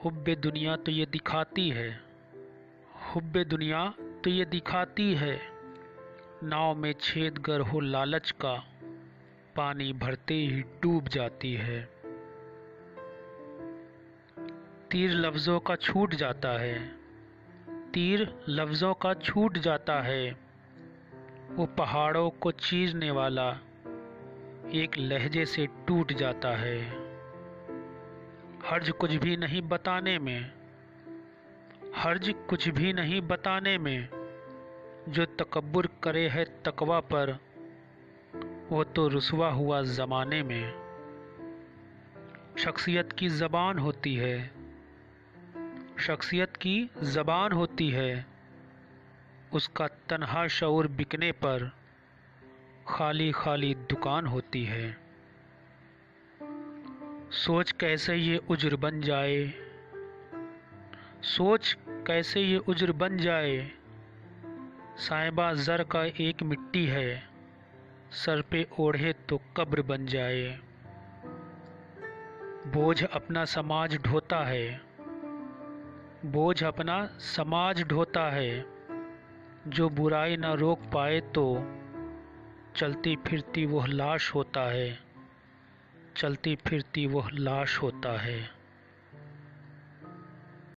हुब्बे दुनिया तो ये दिखाती है, हुब्बे दुनिया तो ये दिखाती है। नाव में छेद गर हो लालच का, पानी भरते ही डूब जाती है। तीर लफ्ज़ों का छूट जाता है, तीर लफ्ज़ों का छूट जाता है। वो पहाड़ों को चीरने वाला एक लहजे से टूट जाता है। हर्ज कुछ भी नहीं बताने में, हर्ज कुछ भी नहीं बताने में। जो तकब्बुर करे है तकवा पर, वो तो रुसवा हुआ ज़माने में। शख्सियत की ज़बान होती है, शख्सियत की ज़बान होती है। उसका तन्हा शऊर बिकने पर खाली खाली दुकान होती है। सोच कैसे ये उज्र बन जाए, सोच कैसे ये उज्र बन जाए। साहिबा ज़र का एक मिट्टी है, सर पे ओढ़े तो कब्र बन जाए। बोझ अपना समाज ढोता है, बोझ अपना समाज ढोता है। जो बुराई न रोक पाए तो चलती फिरती वह लाश होता है, चलती फिरती वह लाश होता है।